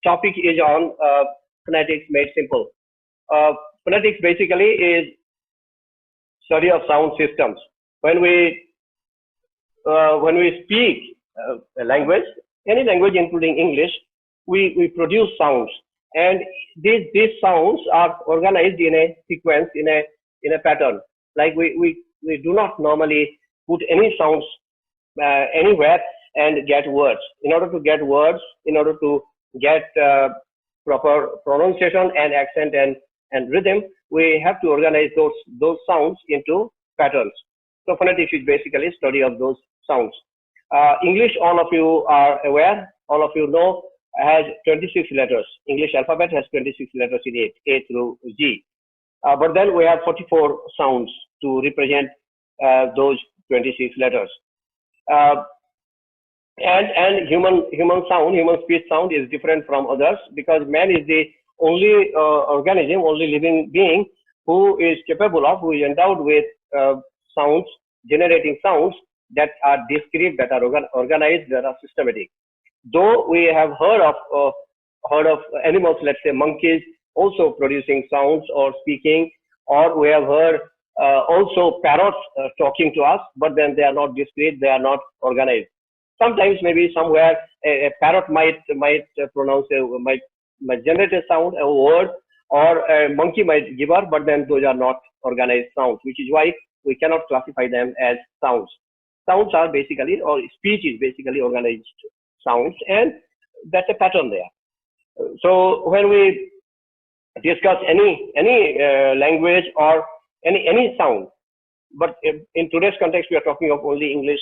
topic is on phonetics made simple. Phonetics basically is study of sound systems. When we speak a language, any language including English, we produce sounds, and these sounds are organized in a sequence, in a pattern. Like we do not normally put any sounds anywhere and get words. In order to get words, in order to get proper pronunciation and accent and rhythm, we have to organize those sounds into patterns. So phonetics is basically study of those sounds. English, all of you are aware, all of you know, has 26 letters. English alphabet has 26 letters in it, A through G. But then we have 44 sounds to represent those 26 letters. And human speech sound is different from others, because man is the only organism, only living being who is capable of, who is endowed with sounds, generating sounds that are discrete, that are organized, that are systematic. Though we have heard of animals, let's say monkeys, also producing sounds or speaking, or we have heard also parrots talking to us, but then they are not discrete, they are not organized. Sometimes maybe somewhere a parrot might pronounce might generate a sound, a word, or a monkey might give up, but then those are not organized sounds, which is why we cannot classify them as sounds. Sounds are basically, or speech is basically organized sounds, and that's a pattern there. So when we discuss any language or any sound, but in today's context we are talking of only English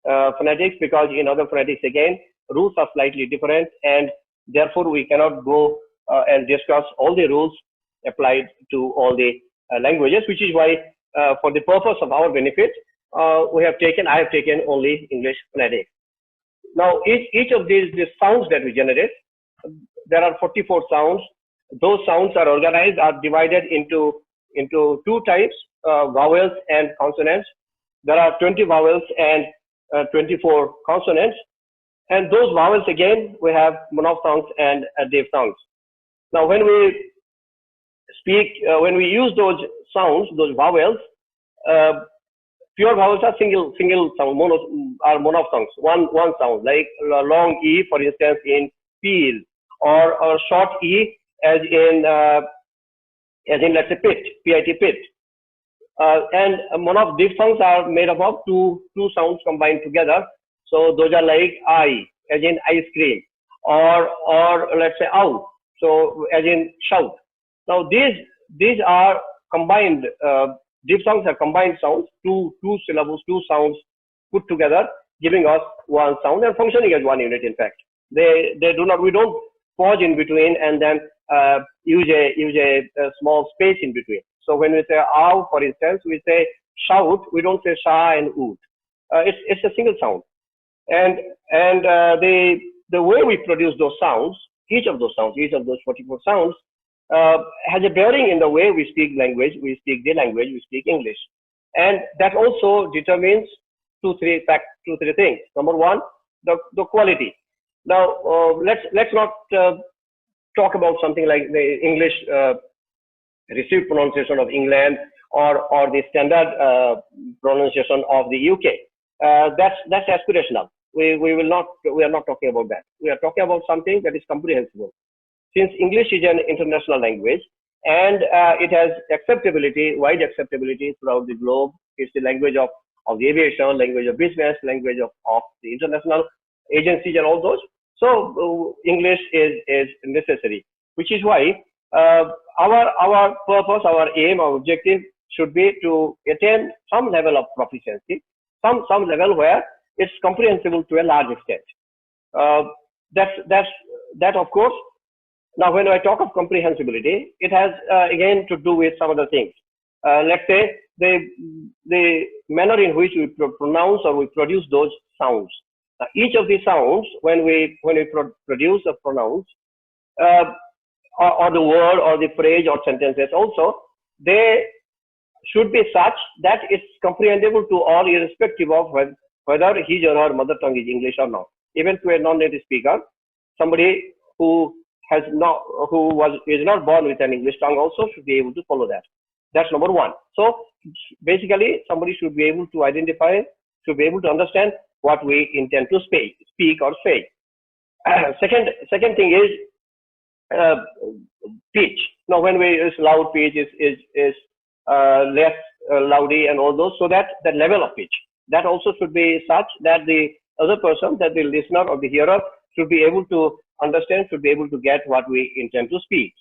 phonetics, because in other phonetics again rules are slightly different, and therefore we cannot go and discuss all the rules applied to all the languages, which is why for the purpose of our benefit I have taken only English phonetics. Now each of these sounds that we generate, there are 44 sounds. Those sounds are organized, are divided into two types, vowels and consonants. There are 20 vowels and 24 consonants, and those vowels again we have monophthongs and diphthongs. Now when we speak, when we use those sounds, those vowels, pure vowels are single sound, are monophthongs, one sound, like long E, for instance, in peel, or short E as in let's say pit, pit. And diphthongs are made up of two sounds combined together. So those are like I, as in ice cream, or let's say ow, so as in shout. Now these are combined. Diphthongs are combined sounds, two syllables, two sounds put together, giving us one sound and functioning as one unit. In fact, we don't pause in between and then use a small space in between. So when we say ow, for instance, we say shout, we don't say sha and oot. It's a single sound, and the way we produce those sounds, each of those 44 sounds, has a bearing in the way we speak language, we speak English, and that also determines two, three things. Number one, the quality. Now let's not talk about something like the English received pronunciation of England or the standard pronunciation of the UK. That's aspirational. We are not talking about that. We are talking about something that is comprehensible. Since English is an international language and it has wide acceptability throughout the globe, it's the language of the aviation, language of business, language of the international agencies and all those. So English is necessary, which is why our purpose, our aim, our objective should be to attain some level of proficiency, some level where it's comprehensible to a large extent. That of course. Now, when I talk of comprehensibility, it has again to do with some other things. Let's say the manner in which we pronounce or we produce those sounds. Each of these sounds, when we produce or pronounce, or the word or the phrase or sentences, also they should be such that it's comprehensible to all, irrespective of whether his or her mother tongue is English or not. Even to a non-native speaker, somebody who is not born with an English tongue also should be able to follow that. That's number one. So basically, somebody should be able to identify, should be able to understand what we intend to speak or say. Second thing is pitch. Now, when we use loud pitch is less loudy and all those, so that the level of pitch that also should be such that the other person, that the listener or the hearer, should be able to understand, should be able to get what we intend to speak.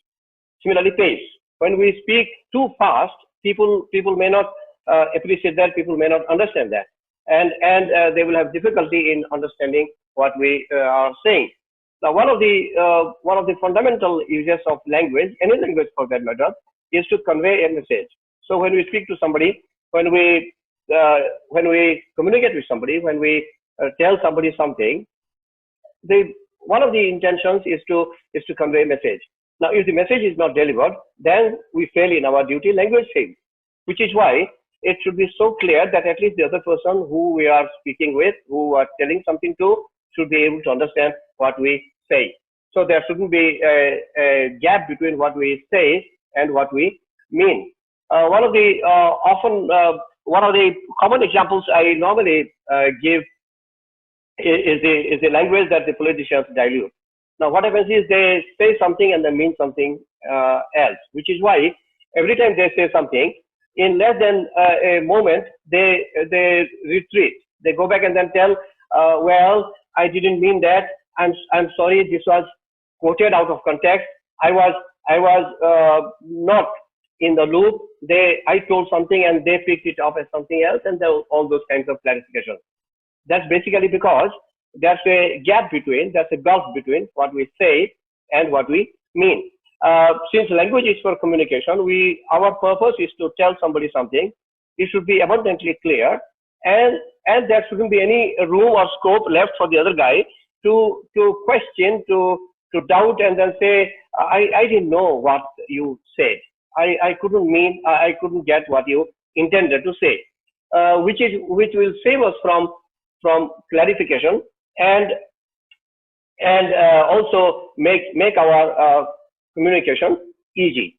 Similarly, pace. When we speak too fast, people may not appreciate that, people may not understand that, and they will have difficulty in understanding what we are saying. Now, one of the fundamental uses of language, any language for that matter, is to convey a message. So when we speak to somebody, when we communicate with somebody, when we tell somebody something, one of the intentions is to convey a message. Now, if the message is not delivered, then we fail in our duty, language fails. Which is why it should be so clear that at least the other person who we are speaking with, who are telling something to, should be able to understand what we say. So there shouldn't be a gap between what we say and what we mean. One of the common examples I normally give is the language that the politicians dilute. Now, what happens is they say something and then mean something else, which is why every time they say something, in less than a moment, they retreat. They go back and then tell, well, I didn't mean that. I'm sorry. This was quoted out of context. I was not in the loop. I told something and they picked it up as something else, and all those kinds of clarifications. That's basically because there's a gap between, there's a gulf between what we say and what we mean. Since language is for communication, our purpose is to tell somebody something. It should be abundantly clear, and there shouldn't be any room or scope left for the other guy to question, to doubt, and then say, I didn't know what you said. I couldn't get what you intended to say, which will save us from clarification and also make our communication easy.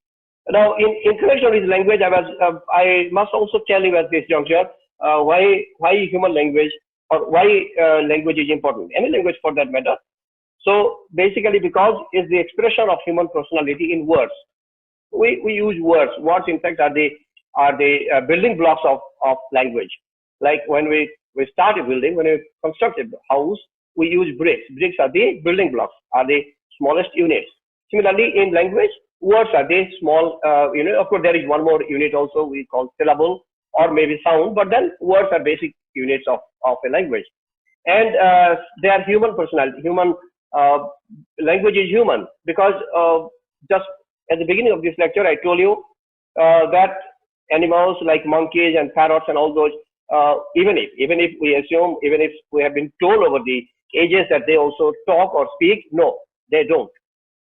Now, in connection with language, I must also tell you at this juncture why human language, or why language is important. Any language for that matter. So basically, because it's the expression of human personality in words. We use words. Words, in fact, are the building blocks of language. Like when we start a building, when we construct a house, we use bricks. Bricks are the building blocks, are the smallest units. Similarly, in language, words are the small unit. Of course, there is one more unit also we call syllable or maybe sound, but then words are basic units of a language. And they are human personality. Language is human, because just at the beginning of this lecture, I told you that animals like monkeys and parrots and all those, even if we assume, even if we have been told over the ages that they also talk or speak, no, they don't.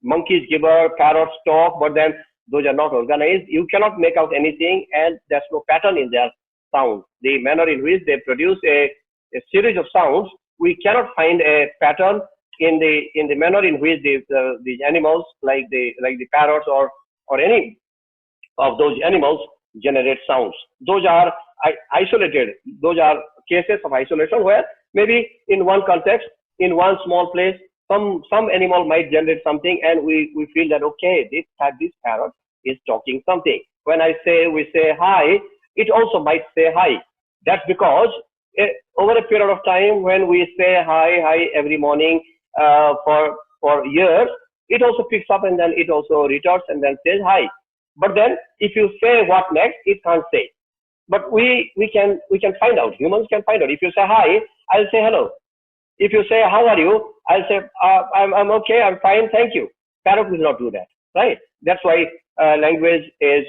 Monkeys gibber, parrots talk, but then those are not organized. You cannot make out anything, and there's no pattern in their sound. The manner in which they produce a series of sounds, we cannot find a pattern in the manner in which these animals like the parrots or any of those animals generate sounds. Those are isolated. Those are cases of isolation where maybe in one context, in one small place, some animal might generate something, and we feel that, okay, this parrot is talking something. When we say hi, it also might say hi. That's because over a period of time, when we say hi every morning for years, it also picks up and then it also returns and then says hi. But then if you say what next, it can't say. But we can find out. Humans can find out. If you say hi, I'll say hello. If you say how are you, I'll say I'm okay, I'm fine, thank you. Parrot will not do that, right? That's why language is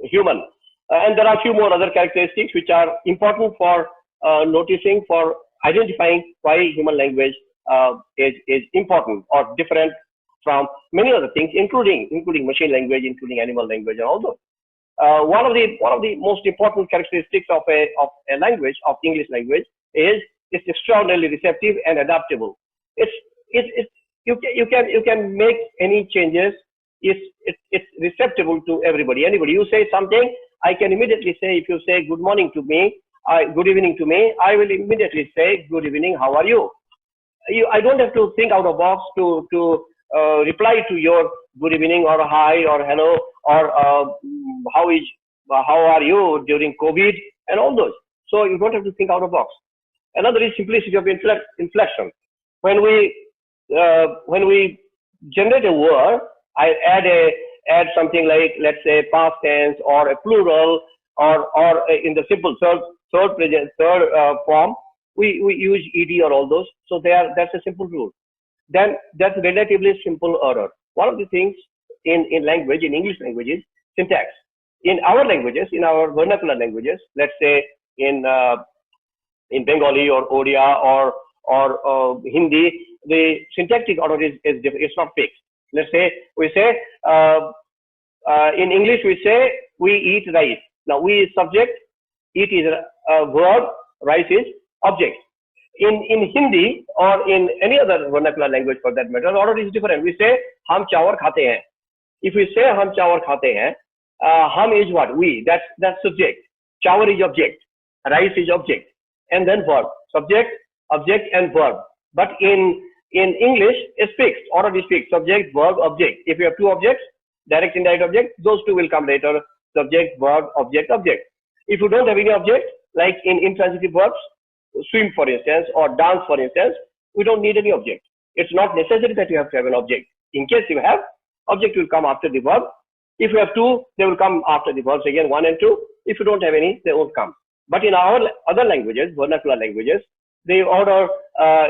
human. And there are a few more other characteristics which are important for noticing, for identifying why human language is important or different from many other things, including machine language, including animal language, and all those. One of the most important characteristics of a language, of English language, is it's extraordinarily receptive and adaptable. It's You can make any changes. It's receptible to everybody. Anybody, you say something, I can immediately say, if you say good morning to me, good evening to me, I will immediately say good evening, how are you? I don't have to think out of the box to reply to your good evening or hi or hello or how are you during COVID and all those. So you don't have to think out of the box. Another is simplicity of inflection. When we generate a word, I add something like, let's say, past tense or a plural, or in the simple third form, we use ed or all those. So that's a simple rule. Then that's relatively simple error. One of the things in language, in English language, is syntax. In our languages, in our vernacular languages, let's say in Bengali or Odia or Hindi, the syntactic order is different. It's not fixed. Let's say we say in English we say we eat rice. Now we is subject, eat is a verb, rice is object. In Hindi or in any other vernacular language for that matter, order is different. We say हम चावल खाते हैं. If we say हम चावल खाते हैं, हम is what? We. That's subject. Chawar is object. Rice is object. And then verb. Subject, object, and verb. But in English, it's fixed. Order is fixed. Subject, verb, object. If you have two objects, direct, indirect object, those two will come later. Subject, verb, object, object. If you don't have any object, like in intransitive verbs, swim for instance, or dance for instance, we don't need any object. It's not necessary that you have to have an object. In case you have, object will come after the verb. If you have two, they will come after the verbs again, 1 and 2. If you don't have any, they won't come. But in our other languages, vernacular languages, the order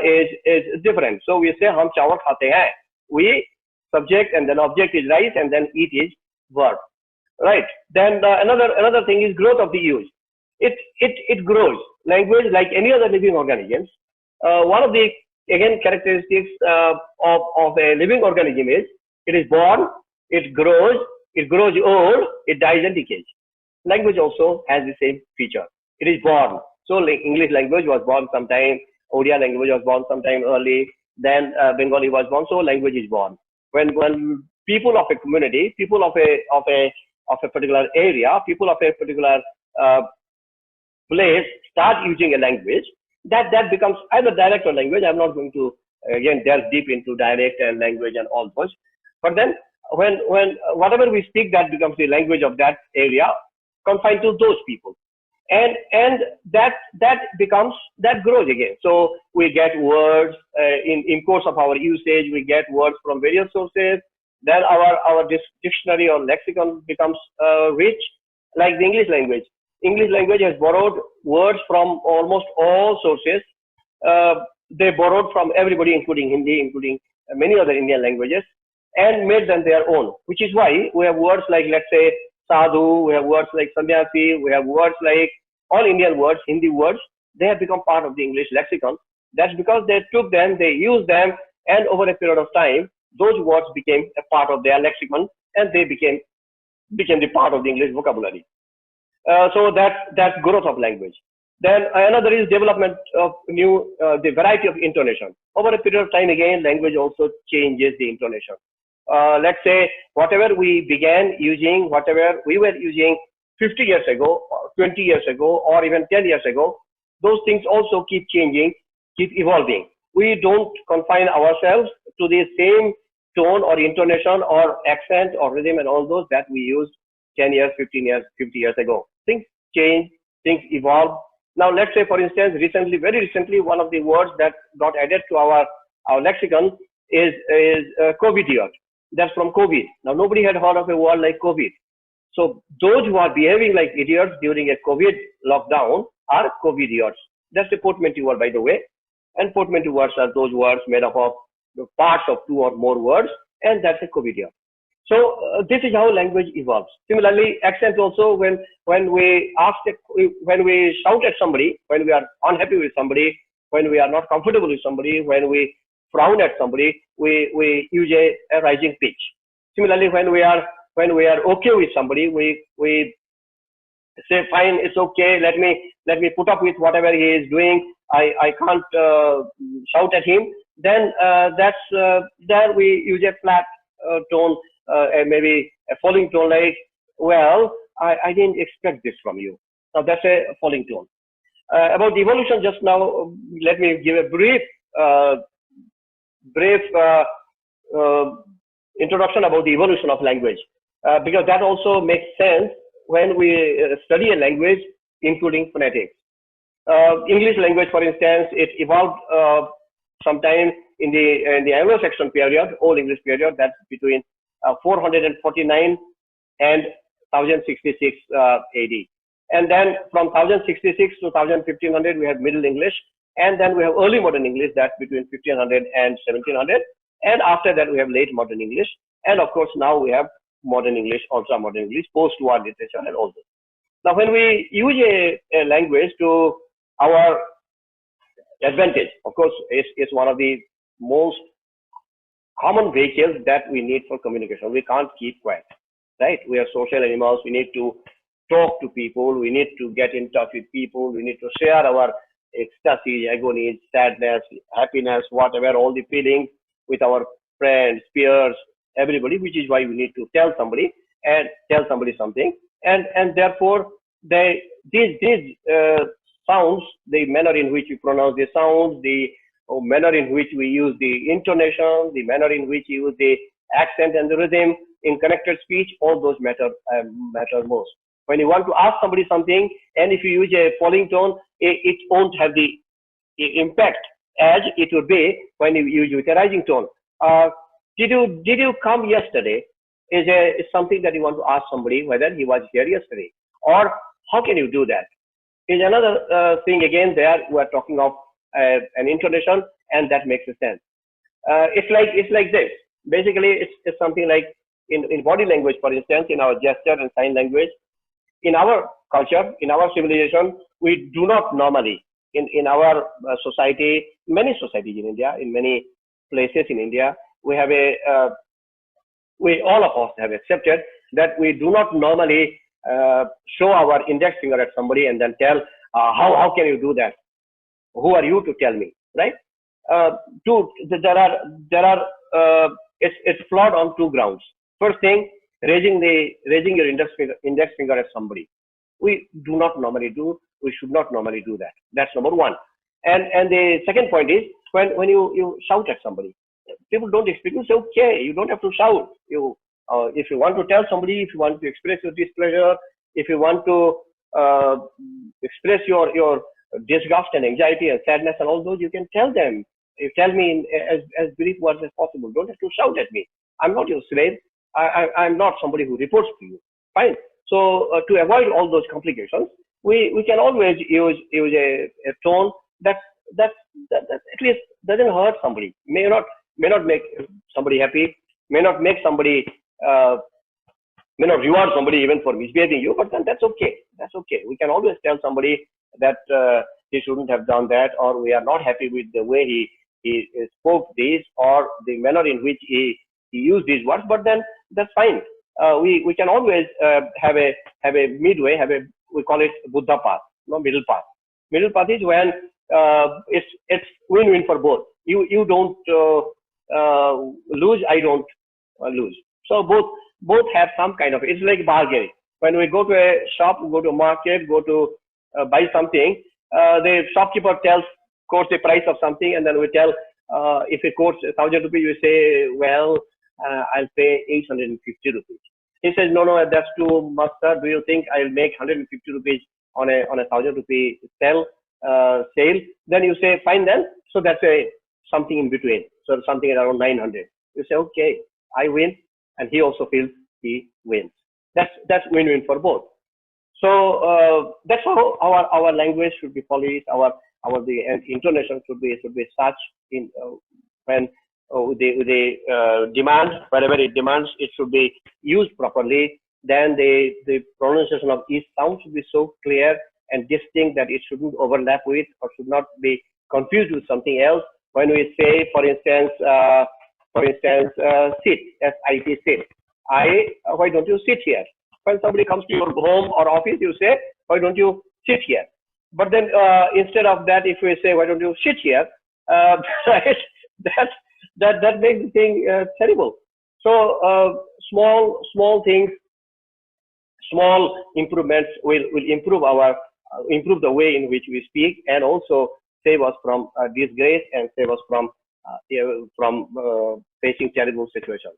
is different. So we say हम चावल खाते हैं. We, subject, and then object is rice, and then eat is verb. Right. Then another thing is growth of the use. It grows. Language, like any other living organisms, one of the again characteristics of a living organism is it is born, it grows old, it dies and decays. Language also has the same feature. It is born. So like English language was born sometime, Odia language was born sometime early, then Bengali was born. So language is born. When people of a community, people of a particular area, people of a particular place start using a language, that becomes either dialect or language. I'm not going to again delve deep into dialect and language and all those. But then when whatever we speak, that becomes the language of that area, confined to those people. And that grows again. So we get words in course of our usage. We get words from various sources. Then our dictionary or lexicon becomes rich, like the English language. English language has borrowed words from almost all sources. They borrowed from everybody, including Hindi, including many other Indian languages, and made them their own. Which is why we have words like, let's say, sadhu. We have words like sannyasi. We have words like all Indian words, Hindi words. They have become part of the English lexicon. That's because they took them, they used them, and over a period of time, those words became a part of their lexicon, and they became the part of the English vocabulary. So that's growth of language. Then another is development of the variety of intonation. Over a period of time, again, language also changes the intonation. Let's say whatever we began using, whatever we were using 50 years ago, or 20 years ago, or even 10 years ago, those things also keep changing, keep evolving. We don't confine ourselves to the same tone or intonation or accent or rhythm and all those that we used 10 years, 15 years, 50 years ago. Things change, things evolve. Now, let's say, for instance, very recently, one of the words that got added to our lexicon is COVID year. That's from COVID. Now, nobody had heard of a word like COVID. So those who are behaving like idiots during a COVID lockdown are COVIDiots. That's a portmanteau word, by the way. And portmanteau words are those words made up of the parts of two or more words, and that's a COVIDiot. So this is how language evolves. Similarly, accent also, when we shout at somebody, when we are unhappy with somebody, when we are not comfortable with somebody, when we frown at somebody, we use a rising pitch. Similarly, when we are okay with somebody, we say, fine, it's okay, let me put up with whatever he is doing. I can't shout at him, then there we use a flat tone, and maybe a falling tone, like, well, I didn't expect this from you. Now that's a falling tone. About evolution, just now, let me give a brief uh, introduction about the evolution of language, because that also makes sense when we study a language, including phonetics. English language, for instance, it evolved sometime in the Anglo-Saxon period, Old English period, that's between 449 and 1066 AD. And then from 1066 to 1500, we have Middle English, and then we have early modern English, that's between 1500 and 1700. And after that, we have late modern English. And of course, now we have modern English, ultra modern English, post-war literature, and all this. Now, when we use a language to our advantage, of course, it's one of the most common vehicles that we need for communication. We can't keep quiet, right? We are social animals. We need to talk to people. We need to get in touch with people. We need to share our ecstasy, agony, sadness, happiness, whatever, all the feelings with our friends, peers, everybody, which is why we need to tell somebody something. And therefore, these sounds, the manner in which we pronounce the sounds, the manner in which we use the intonation, the manner in which we use the accent and the rhythm in connected speech, all those matter most. When you want to ask somebody something, and if you use a falling tone, it won't have the impact as it would be when you use with a rising tone. Did you come yesterday? Is something that you want to ask somebody whether he was here yesterday, or how can you do that? Is another thing again. There we are talking of an intonation, and that makes a sense. It's like this. Basically, it's something like in body language, for instance, in our gesture and sign language. In our culture, in our civilization, we do not normally, in our society, many societies in India, in many places in India, we have all of us have accepted that we do not normally show our index finger at somebody and then tell, how can you do that? Who are you to tell me, right? It's flawed on two grounds. First thing, raising your index finger at somebody. We do not normally do. We should not normally do that. That's number one. And the second point is when you shout at somebody, people don't expect you. Say, okay, you don't have to shout. If you want to tell somebody, if you want to express your displeasure, if you want to express your disgust and anxiety and sadness and all those, you can tell them. You tell me in as brief words as possible. Don't have to shout at me. I'm not your slave. I'm not somebody who reports to you. Fine. So to avoid all those complications, we can always use a tone that at least doesn't hurt somebody. May not make somebody happy. May not make somebody may not reward somebody even for misbehaving you. But then that's okay. That's okay. We can always tell somebody that he shouldn't have done that, or we are not happy with the way he spoke these, or the manner in which he used these words. But then that's fine. We can always have a midway, we call it Buddha path, middle path. Middle path is when it's win-win for both. You don't lose, I don't lose. So both have some kind of, it's like bargaining. When we go to a shop, go to a market, go to buy something, the shopkeeper quotes the price of something, and then we tell, if he quotes 1,000 rupees, you say, well, I'll pay 850 rupees. He says, no, that's too much, sir. Do you think I'll make 150 rupees on a 1,000 rupee sale? Then you say, fine then. So that's something in between. So something around 900. You say, okay, I win, and he also feels he wins. That's win-win for both. So that's how our language should be polished. The intonation should be such in when the demand, wherever it demands, it should be used properly. Then the pronunciation of each sound should be so clear and distinct that it shouldn't overlap with or should not be confused with something else. When we say, for instance, sit, S-I-T, sit. Why don't you sit here? When somebody comes to your home or office, you say, why don't you sit here? But then instead of that, if we say, why don't you sit here? Right? that that makes the thing terrible. So small things, small improvements will improve our improve the way in which we speak, and also save us from disgrace, and save us from facing terrible situations.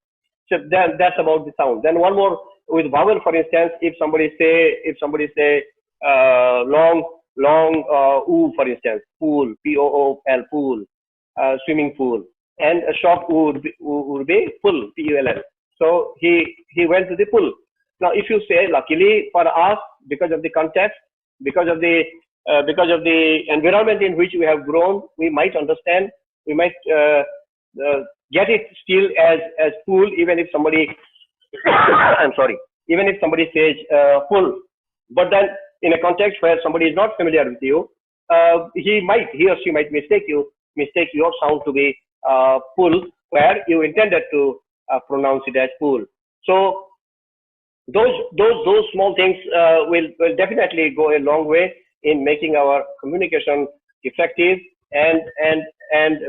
So that's about the sound. Then one more with vowel, for instance, if somebody say long oo, for instance, pool, pool, pool, swimming pool, and a short oo would be pool, pull. So he went to the pool. Now, if you say, luckily for us, because of the context, because of the environment in which we have grown, we might understand, we might get it still as pool, even if somebody, I'm sorry, even if somebody says full. But then in a context where somebody is not familiar with you, he or she might mistake your sound to be full, where you intended to pronounce it as pool. So those small things will definitely go a long way in making our communication effective, and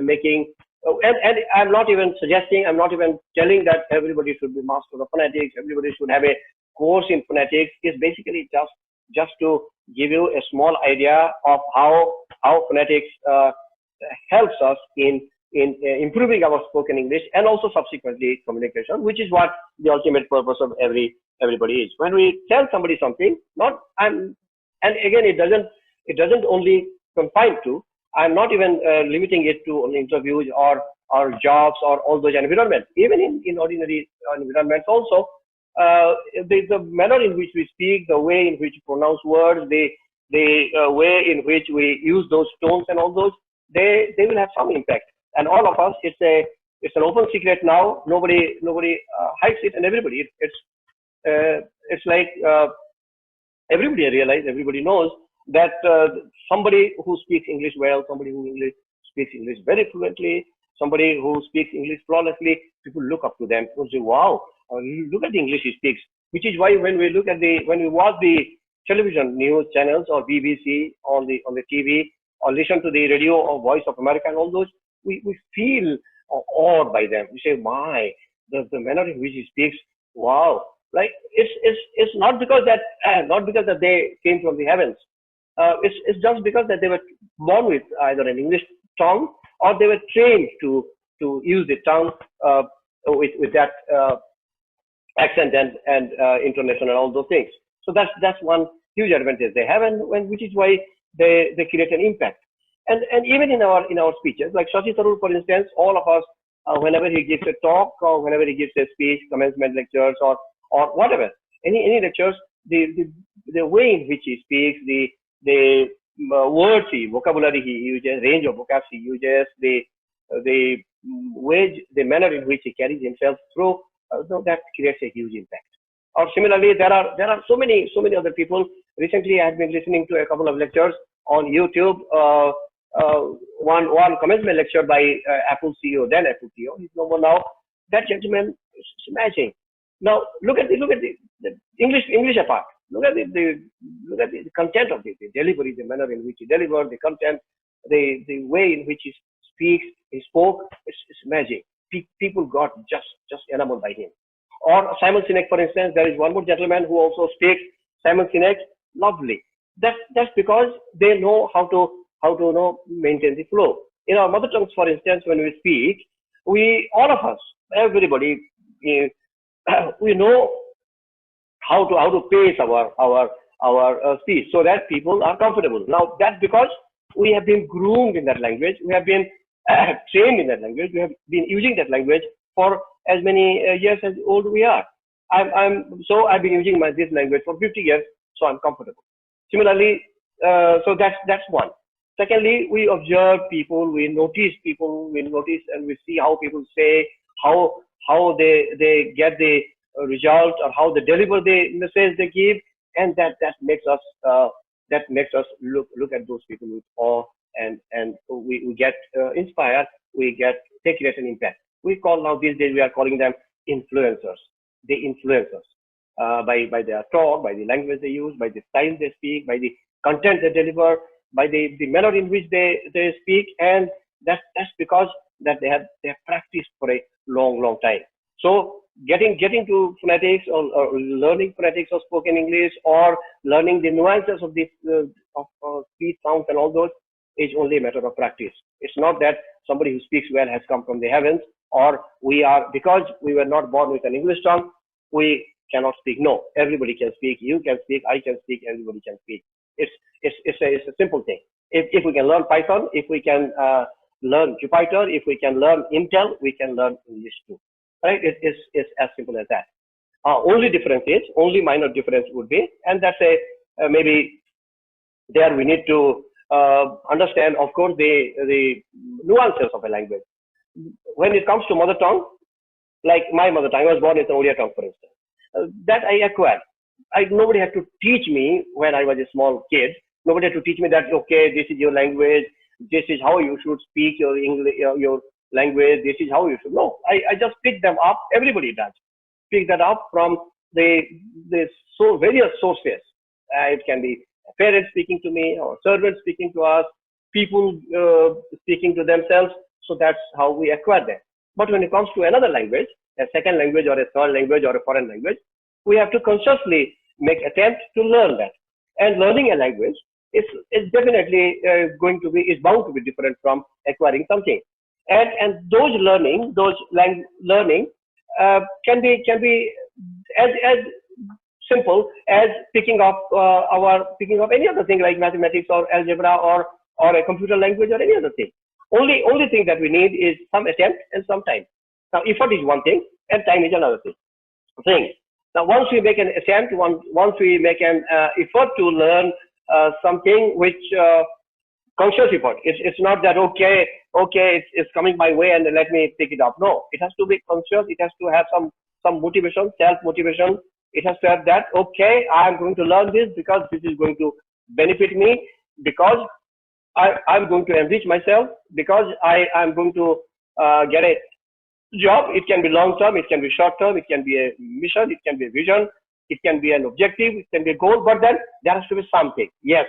making, and I'm not even suggesting, I'm not even telling that everybody should be master of phonetics, everybody should have a course in phonetics. It's basically just to give you a small idea of how phonetics helps us in improving our spoken English, and also subsequently communication, which is what the ultimate purpose of everybody is. When we tell somebody something, and again, it doesn't only confine to, I'm not even limiting it to only interviews or jobs or all those environments. Even in ordinary environments also, the manner in which we speak, the way in which we pronounce words, the way in which we use those tones and all those, they will have some impact. And all of us, it's an open secret now. Nobody hides it, and everybody, it's like everybody realizes, everybody knows that somebody who speaks English well, somebody who speaks English very fluently, somebody who speaks English flawlessly, people look up to them and say, "Wow, look at the English he speaks." Which is why when we watch the television news channels or BBC on the TV, or listen to the radio or Voice of America and all those, we feel awed by them. We say, "My, the manner in which he speaks, wow!" Like it's not because that they came from the heavens. It's just because that they were born with either an English tongue, or they were trained to use the tongue with that accent and intonation and all those things. So that's one huge advantage they have, and which is why they create an impact. And even in our speeches, like Shashi Tharoor, for instance, all of us, whenever he gives a talk, or whenever he gives a speech, commencement lectures, or whatever, any lectures, the way in which he speaks, the words, vocabulary he uses, range of vocabs he uses, the manner in which he carries himself through, that creates a huge impact. Or similarly, there are so many other people. Recently, I have been listening to a couple of lectures on YouTube. One commencement lecture by Apple CEO, then Apple CEO. He's no more now. That gentleman is amazing. Now look at the English apart. Look at the content of the delivery, the manner in which he delivered, the content, the way in which he speaks, he spoke. It's amazing. People got just enamored by him. Or Simon Sinek, for instance, there is one more gentleman who also speaks. Simon Sinek, lovely. That's because they know how to maintain the flow. In our mother tongues, for instance, when we speak, all of us, everybody, we know how to pace our speech so that people are comfortable. Now that's because we have been groomed in that language. We have been trained in that language. We have been using that language for as many years as old we are. I've been using this language for 50 years, so I'm comfortable. Similarly, so that's one. Secondly, we observe people, we notice and we see how people say, how they get the result, or how they deliver the message they give, and that makes us look at those people with awe, and we get inspired, we create an impact. We call now these days, we are calling them influencers. They influence us by their talk, by the language they use, by the style they speak, by the content they deliver, by the manner in which they speak, and that's because that they have practiced for a long time. So getting to phonetics, or learning phonetics or spoken English, or learning the nuances of this of speech sounds and all those, is only a matter of practice. It's not that somebody who speaks well has come from the heavens, or we are, because we were not born with an English tongue, we cannot speak. No, everybody can speak. You can speak. I can speak. Everybody can speak. It's a simple thing. If we can learn Python, if we can learn Jupyter, if we can learn Intel, we can learn English too. Right? It's as simple as that. Only minor difference would be, and that's maybe there we need to understand, of course, the nuances of a language. When it comes to mother tongue, like my mother tongue, I was born in an Odia tongue, for instance. That I acquired. Nobody had to teach me when I was a small kid. Nobody had to teach me that, okay, this is your language, this is how you should speak your English, your language, this is how you should. No, I just picked them up. Everybody does. Pick that up from the various sources. It can be parents speaking to me, or servants speaking to us, people speaking to themselves. So that's how we acquire them. But when it comes to another language, a second language or a third language or a foreign language, we have to consciously make attempt to learn that. And learning a language is definitely is bound to be different from acquiring something. And those learning can be as simple as picking up any other thing like mathematics or algebra or a computer language or any other thing. Only thing that we need is some attempt and some time. Now, effort is one thing, and time is another thing. Now, once we make an attempt, once we make an effort to learn something which conscious effort. It's not that okay, it's coming my way and let me pick it up. No, it has to be conscious. It has to have some motivation, self motivation. It has to have that, okay, I am going to learn this because this is going to benefit me, because I'm going to enrich myself, because I am going to get a job. It can be long term, it can be short term, it can be a mission, it can be a vision, it can be an objective, it can be a goal, but then there has to be something. Yes,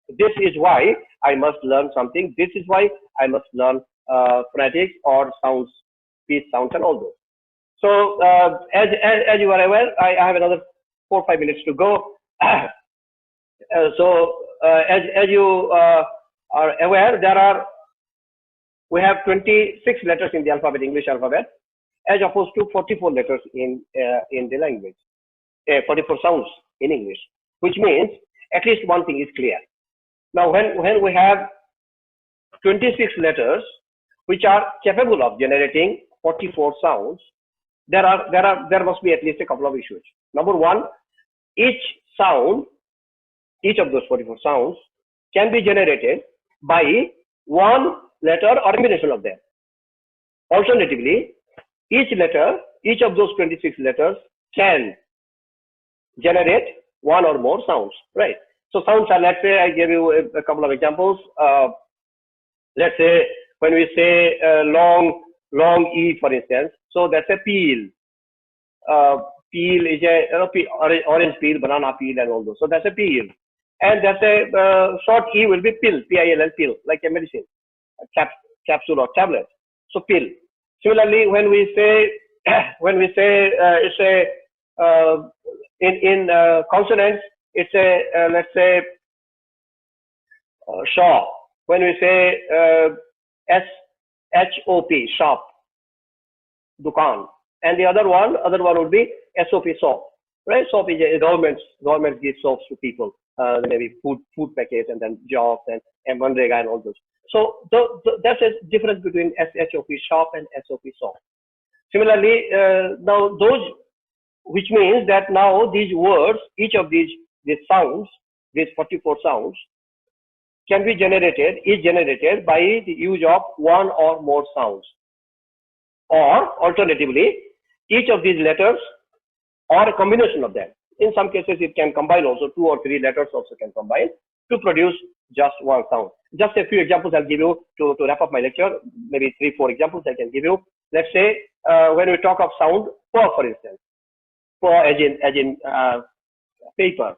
this is why I must learn something. This is why I must learn phonetics or sounds, speech sounds and all those. So as you are aware, I have another 4 or 5 minutes to go. As you are aware, we have 26 letters in the alphabet, English alphabet, as opposed to 44 letters in the language, 44 sounds in English, which means at least one thing is clear. Now, when we have 26 letters which are capable of generating 44 sounds, there must be at least a couple of issues. Number one, each of those 44 sounds can be generated by one letter or a combination of them. Alternatively, each of those 26 letters can generate one or more sounds, right? So sounds are, let's say, I gave you a couple of examples. Let's say when we say long E, for instance, so that's a peel. Peel is a orange peel, banana peel, and all those. So that's a peel. And that's a short E will be pill, P-I-L-L, pill, like a medicine, a capsule or tablet. So pill. Similarly, when we say it's a in consonants, it's a let's say shop. When we say S-H-O-P, shop, dukan, and the other one would be S-O-P, soap. Right? Soap is a government gives soaps to people, maybe food packets and then jobs and Manrega and all those. So that's a difference between S-H-O-P, shop, and S-O-P, soap. Similarly, now those, which means that now these words, each of these sounds, these 44 sounds, is generated by the use of one or more sounds. Or alternatively, each of these letters or a combination of them. In some cases, it can combine also, 2 or 3 letters also can combine to produce just one sound. Just a few examples I'll give you to wrap up my lecture, maybe 3 or 4 examples I can give you. Let's say when we talk of sound, for instance, as in paper.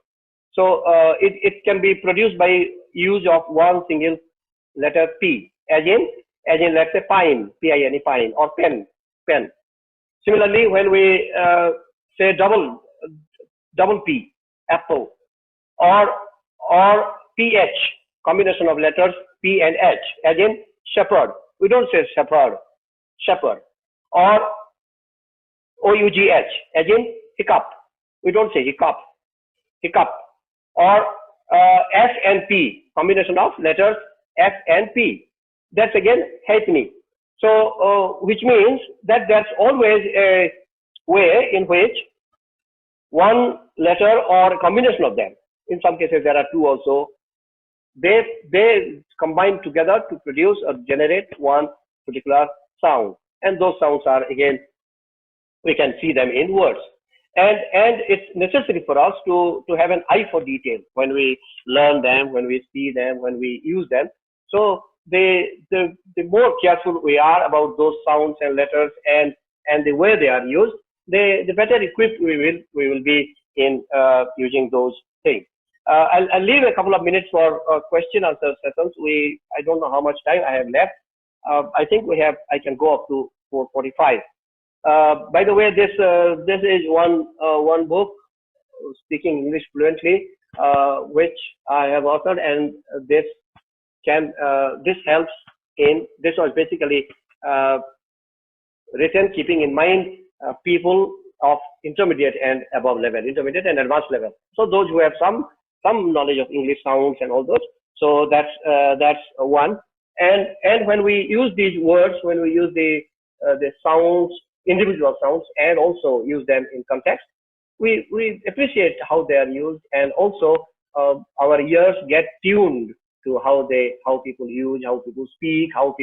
So it can be produced by use of one single letter P, as in as in let's say pine, P-I-N-E, pine, or pen, pen. Similarly, when we say double P, apple, or PH, combination of letters P and H, as in shepherd. We don't say shepherd, shepherd. Or O-U-G-H, as in hiccup. We don't say hiccup, hiccup. Or F and P, combination of letters F and P. That's again halfpenny. So, which means that there's always a way in which one letter or a combination of them, in some cases there are two also, they combine together to produce or generate one particular sound. And those sounds are, again, we can see them in words. And it's necessary for us to have an eye for detail when we learn them, when we see them, when we use them. So the more careful we are about those sounds and letters and the way they are used, the better equipped we will be in using those things. I'll leave a couple of minutes for question answer sessions. I don't know how much time I have left. I think I can go up to 4:45. By the way, this is one book, Speaking English Fluently, which I have authored, and this helps in, this was basically written keeping in mind people of intermediate and above level, intermediate and advanced level. So those who have some knowledge of English sounds and all those. So that's one. And when we use these words, when we use the sounds, individual sounds, and also use them in context, we appreciate how they are used, and also our ears get tuned to how people use, how people speak, how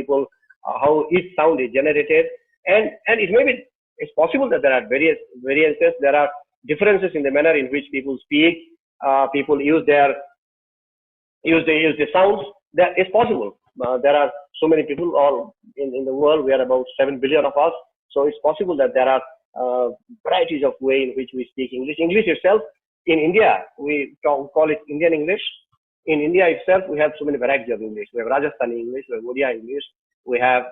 each sound is generated, and it may be, it's possible that there are variances, there are differences in the manner in which people speak, people use the sounds. That is possible. There are so many people all in the world. We are about 7 billion of us. So it's possible that there are varieties of way in which we speak English. English itself, in India, we call it Indian English. In India itself, we have so many varieties of English. We have Rajasthani English, we have Odia English, we have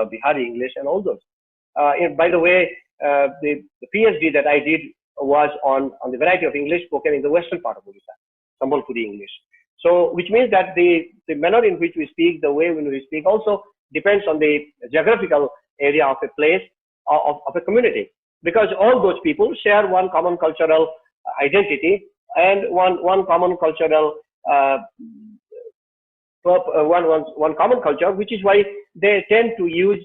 Bihari English, and all those. By the way, the PhD that I did was on the variety of English spoken in the western part of Odisha, Sambalpuri English. So, which means that the manner in which we speak, the way when we speak, also depends on the geographical area of a place, of a community, because all those people share one common cultural identity and one common cultural one common culture, which is why they tend to use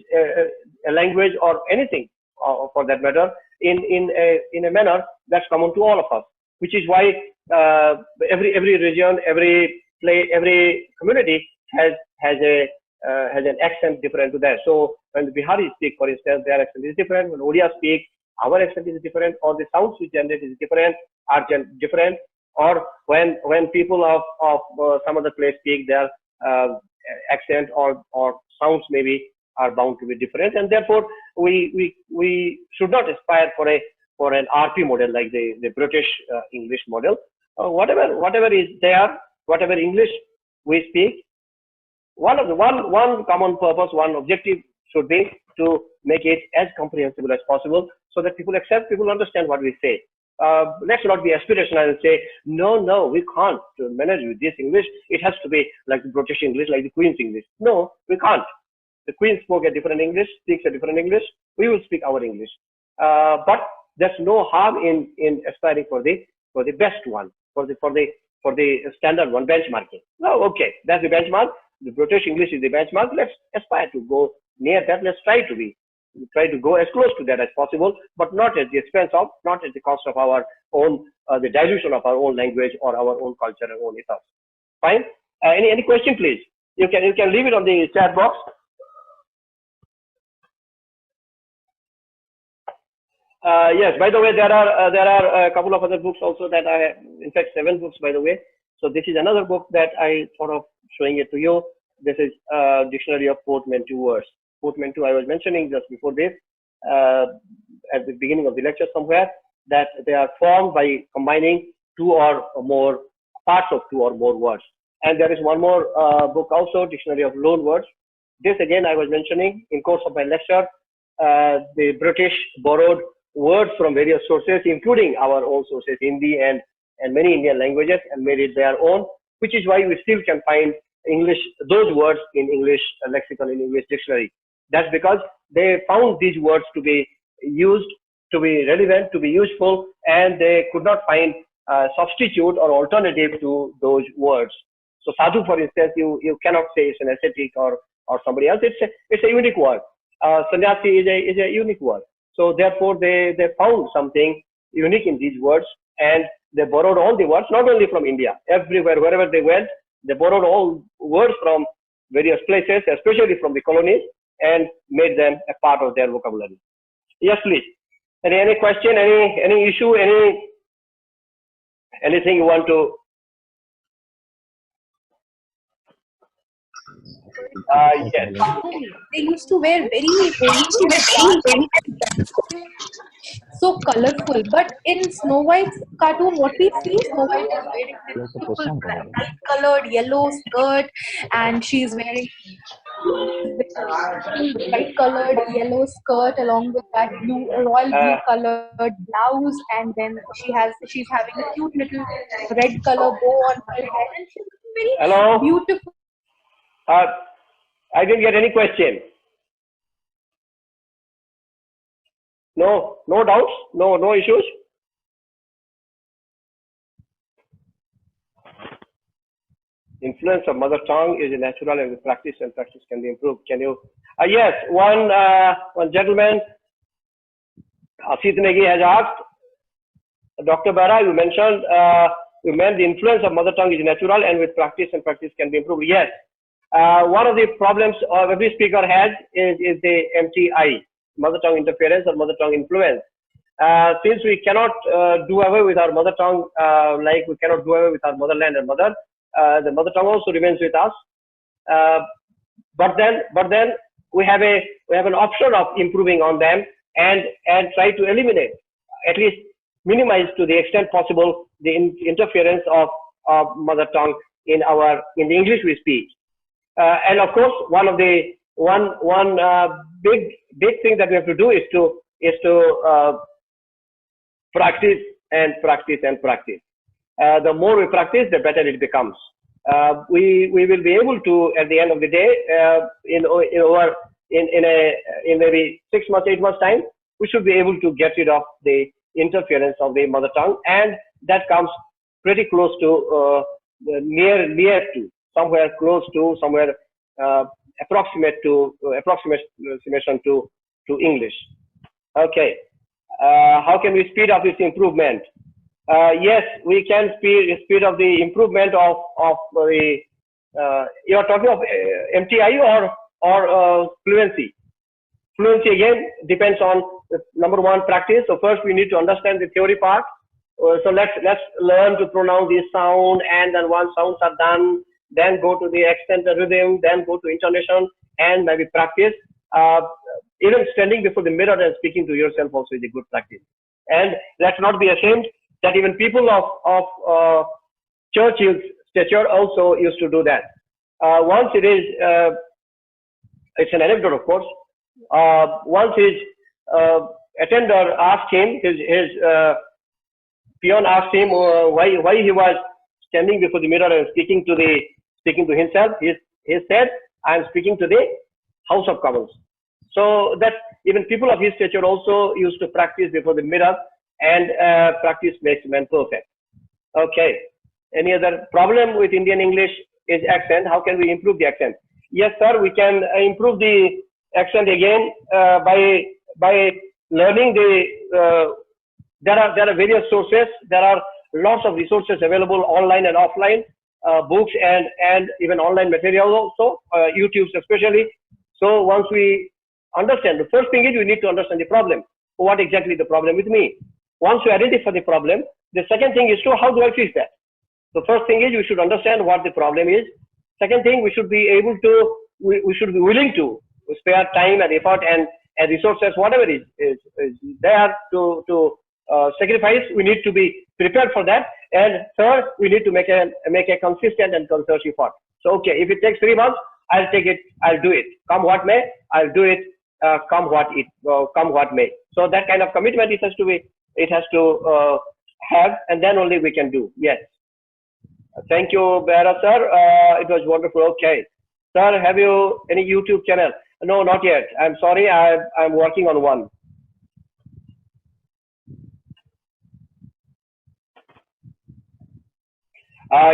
a language or anything for that matter in a manner that's common to all of us, which is why every region, every community has an accent different to that. So when the Bihari speak, for instance, their accent is different. When Odia speak, our accent is different, or the sounds we generate is different, are different. Or when people of some other place speak, their accent or sounds maybe are bound to be different, and therefore we should not aspire for an RP model like the British English model. Whatever is there, whatever English we speak, one common purpose, one objective should be to make it as comprehensible as possible, so that people accept, people understand what we say. Let's not be aspirational and say, no, we can't manage with this English. It has to be like the British English, like the Queen's English. No, we can't. The Queen spoke a different English, speaks a different English. We will speak our English. But there's no harm in aspiring for the best one, for the standard one, benchmarking. No, okay, that's the benchmark. The British English is the benchmark. Let's aspire to go near that. Let's try to go as close to that as possible, but not at the expense of, not at the cost of our own, the dilution of our own language or our own culture and own ethos. Fine. Any question, please? You can leave it on the chat box. Yes. By the way, there are a couple of other books also that I have. In fact, 7 books, by the way. So this is another book that I thought of showing it to you. This is Dictionary of Portmanteau words. Portmanteau, I was mentioning just before this, at the beginning of the lecture somewhere, that they are formed by combining 2 or more parts of 2 or more words. And there is one more book also, Dictionary of Loanwords, this again I was mentioning in course of my lecture. The British borrowed words from various sources, including our own sources, Hindi and many Indian languages, and made it their own, which is why we still can find English, those words in English lexicon, in English dictionary. That's because they found these words to be used, to be relevant, to be useful, and they could not find a substitute or alternative to those words. So sadhu, for instance, you cannot say it's an ascetic or somebody else. It's a unique word. Sannyasi is a unique word. So therefore they found something unique in these words, and they borrowed all the words, not only from India, everywhere, wherever they went, they borrowed all words from various places, especially from the colonies, and made them a part of their vocabulary. Yes, please. Any question, any issue, anything you want to? Yes. They used to wear very so colorful. But in Snow White's cartoon, what we see, Snow White is wearing this beautiful bright colored yellow skirt, and she's wearing bright colored yellow skirt along with that royal blue colored blouse, and then she's having a cute little red color bow on her head, and she's very Hello? beautiful. I didn't get any question. No doubts, no issues. Influence of mother tongue is natural, and with practice can be improved. Can you? Yes, one gentleman, Asit Negi, has asked, Dr. Behera, you mentioned the influence of mother tongue is natural, and with practice can be improved. Yes. One of the problems every speaker has is the MTI, mother tongue interference or mother tongue influence. Since we cannot do away with our mother tongue, like we cannot do away with our motherland and mother, the mother tongue also remains with us. But then we have an option of improving on them and try to eliminate, at least minimize to the extent possible, the interference of mother tongue in the English we speak. And of course, one big thing that we have to do is to practice and practice. The more we practice, the better it becomes. We will be able to, at the end of the day, in maybe 6 months, 8 months time, we should be able to get rid of the interference of the mother tongue, and that comes pretty close to near to somewhere close to approximation to English. Okay. How can we speed up this improvement? Yes, we can speed up the improvement of the. You are talking of MTI or fluency. Fluency again depends on number one, practice. So first we need to understand the theory part. So let's learn to pronounce this sound, and then once sounds are done, then go to the accent, the rhythm, then go to intonation, and maybe practice. Even standing before the mirror and speaking to yourself also is a good practice. And let's not be ashamed that even people of Churchill's stature also used to do that. Once it's an anecdote, of course. Once his attender asked him, his peon asked him why he was standing before the mirror and speaking to himself. He said, "I am speaking to the House of Commons." So that even people of his stature also used to practice before the mirror, and practice makes man perfect. Okay. Any other problem with Indian English is accent. How can we improve the accent? Yes, sir. We can improve the accent again by learning the. There are various sources. There are lots of resources available online and offline, books and even online material also, YouTube especially. So once we understand, the first thing is we need to understand the problem. What exactly is the problem with me? Once we identify the problem, the second thing is how do I fix that? The first thing is we should understand what the problem is. Second thing, we should be able to, we should be willing to spare time and effort and resources, whatever is there to sacrifice. We need to be prepared for that. And third, we need to make a consistent and concerted effort. So okay, if it takes 3 months, I'll take it, I'll do it. Come what may, I'll do it. Come what may. So that kind of commitment it has to have, and then only we can do. Yes. Thank you, Behera sir. It was wonderful. Okay, sir, have you any YouTube channel? No, not yet. I'm sorry. I'm working on one.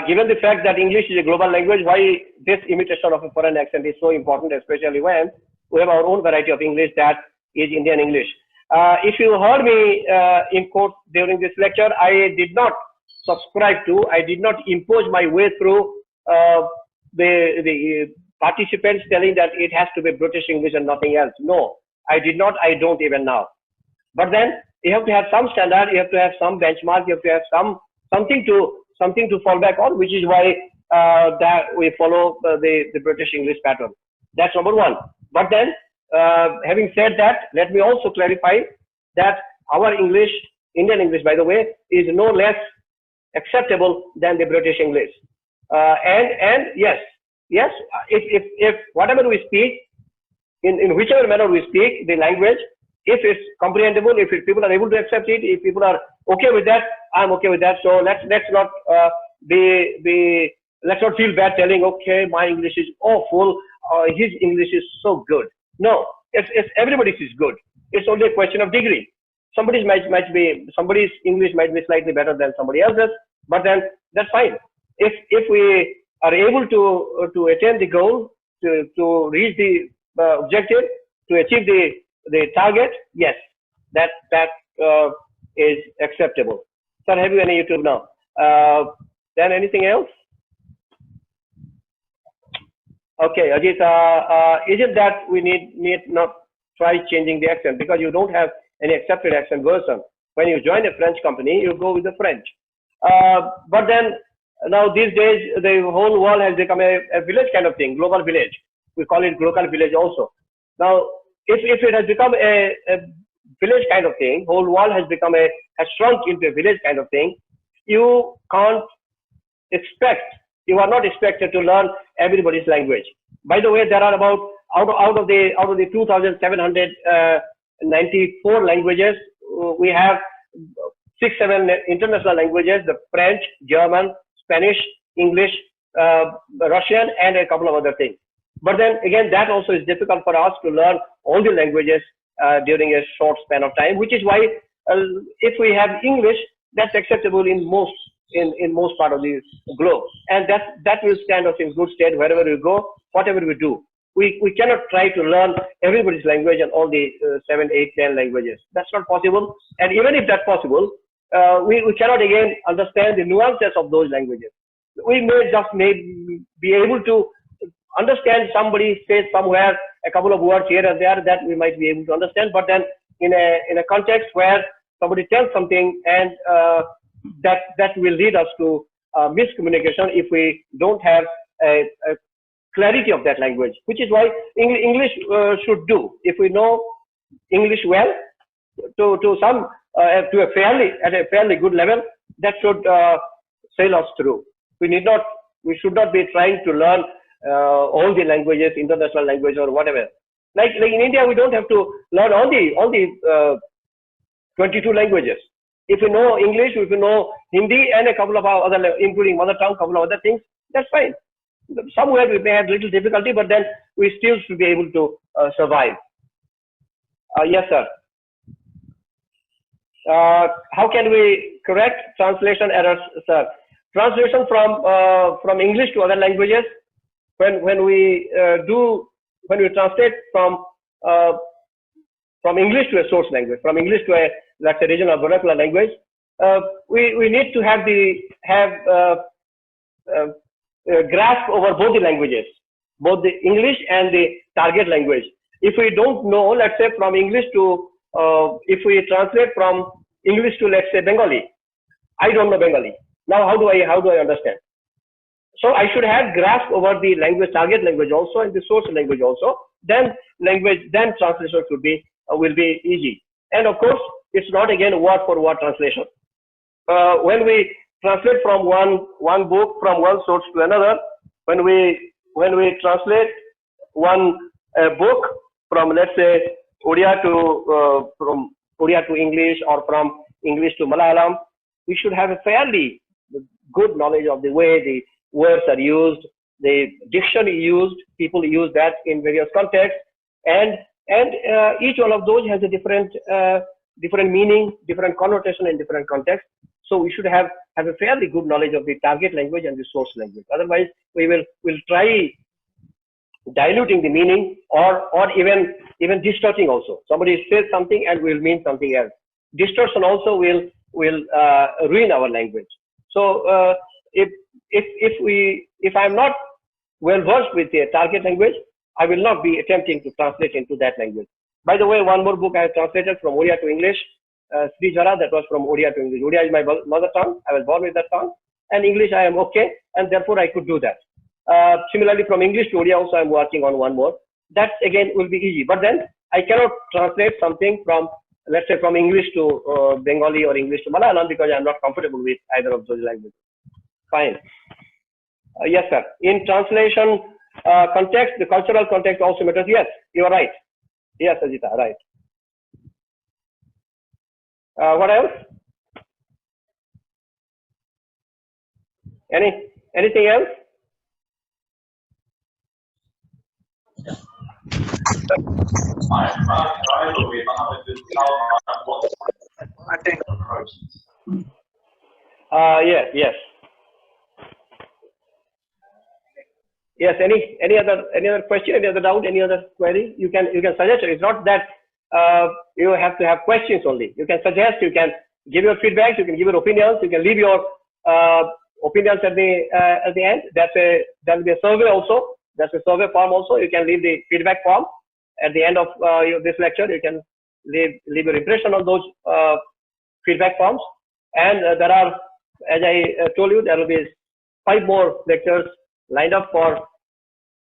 Given the fact that English is a global language, why this imitation of a foreign accent is so important, especially when we have our own variety of English that is Indian English. If you heard me in court during this lecture, I did not subscribe to, I did not impose my way through the participants telling that it has to be British English and nothing else. No, I did not, I don't even now. But then you have to have some standard, you have to have some benchmark, you have to have something to fall back on, which is why that we follow the British English pattern. That's number one. But then, having said that, let me also clarify that our English, Indian English, by the way, is no less acceptable than the British English. And yes, if whatever we speak, in whichever manner we speak the language, if it's comprehensible, if people are able to accept it, if people are okay with that, I'm okay with that. So let's not let's not feel bad telling, okay, my English is awful, his English is so good. No, it's everybody's is good. It's only a question of degree. Somebody's English might be slightly better than somebody else's, but then that's fine. If we are able to attain the goal, to reach the objective, to achieve the target, yes, that is acceptable. Sir, have you any YouTube now? Then anything else? Okay, Ajit, isn't that we need not try changing the accent, because you don't have any accepted accent version. When you join a French company, you go with the French. But then now these days, the whole world has become a village kind of thing, global village. We call it global village also. Now, if it has become a village kind of thing, whole world has shrunk into a village kind of thing, you can't expect, you are not expected to learn everybody's language. By the way, there are about out of the 2,794 languages, we have 6-7 international languages: the French, German, Spanish, English, Russian, and a couple of other things. But then again, that also is difficult for us to learn all the languages during a short span of time, which is why if we have English, that's acceptable in most part of the globe, and that will stand us in good stead wherever we go, whatever we do. We cannot try to learn everybody's language and all the 7, 8, 10 languages. That's not possible. And even if that's possible, we cannot again understand the nuances of those languages. We may be able to understand somebody says somewhere a couple of words here and there that we might be able to understand, but then in a context where somebody tells something and that will lead us to miscommunication if we don't have a clarity of that language, which is why English should do. If we know English well, to a fairly good level, that should sail us through. We should not be trying to learn all the languages, international language or whatever. Like in India, we don't have to learn all the 22 languages. If we know English, if we know Hindi and a couple of other, including mother tongue, couple of other things, that's fine. Somewhere we may have little difficulty, but then we still should be able to survive. Yes, sir. How can we correct translation errors, sir? Translation from English to other languages, when we translate from English to a source language, from English to a, let's say, regional vernacular language, we need to have grasp over both the languages, both the English and the target language. If we don't know, let's say, from English to, if we translate from English to, let's say, Bengali, I don't know Bengali. Now, how do I understand? So I should have grasp over the language, target language also, and the source language also. Then translation will be easy. And of course, it's not again word for word translation. When we translate from one book from one source to another, when we translate one book from, let's say, Odia to from Odia to English, or from English to Malayalam, we should have a fairly good knowledge of the way the words are used, the dictionary used, people use that in various contexts, and each one of those has a different meaning, different connotation in different contexts. So we should have a fairly good knowledge of the target language and the source language. Otherwise, we'll try diluting the meaning, or even distorting also. Somebody says something and will mean something else. Distortion also will ruin our language. So if I'm not well versed with the target language, I will not be attempting to translate into that language. By the way, one more book I have translated from Odia to English, Sri Jara, that was from Odia to English. Odia is my mother tongue. I was born with that tongue, and English I am okay, and therefore I could do that. Similarly, from English to Odia also I'm working on one more. That again will be easy, but then I cannot translate something from, let's say, from English to Bengali or English to Malayalam, because I'm not comfortable with either of those languages. Fine. Yes, sir. In translation context, the cultural context also matters. Yes, you are right. Yes, Ajita, right. What else? Anything else? Yes. Yes. Any other question? Any other doubt? Any other query? You can suggest. It's not that you have to have questions only. You can suggest. You can give your feedback. You can give your opinions. You can leave your opinions at the end. There'll be a survey also. That's a survey form also. You can leave the feedback form at the end of this lecture. You can leave your impression on those feedback forms. And there are, as I told you, there will be 5 more lectures lined up for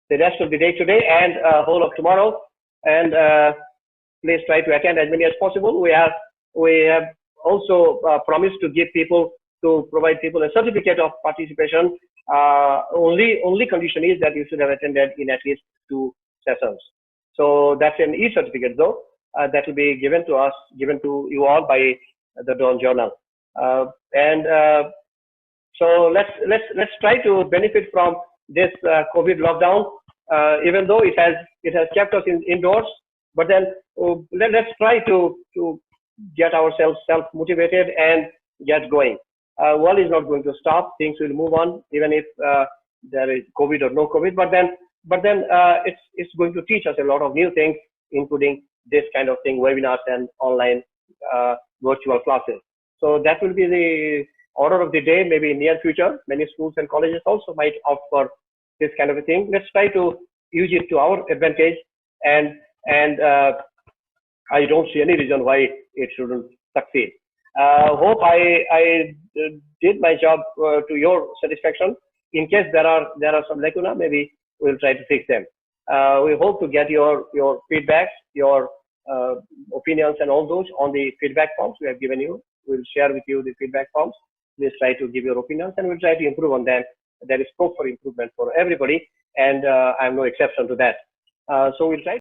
the rest of the day today and whole of tomorrow. And please try to attend as many as possible. We have also promised to provide people a certificate of participation. Only condition is that you should have attended in at least 2 sessions. So that's an e-certificate though. That will be given to you all by the Dawn Journal. So let's try to benefit from this COVID lockdown, even though it has kept us indoors. But then let's try to get ourselves self-motivated and get going. World is not going to stop. Things will move on, even if there is COVID or no COVID. But then it's going to teach us a lot of new things, including this kind of thing, webinars and online virtual classes. So that will be the order of the day. Maybe in near future, many schools and colleges also might opt for this kind of a thing. Let's try to use it to our advantage, and I don't see any reason why it shouldn't succeed. Hope I did my job to your satisfaction. In case there are some lacuna, maybe we'll try to fix them. We hope to get your feedbacks, your opinions and all those on the feedback forms we have given you. We'll share with you the feedback forms. Please try to give your opinions, and we'll try to improve on them. There is scope for improvement for everybody, and I'm no exception to that. So we'll try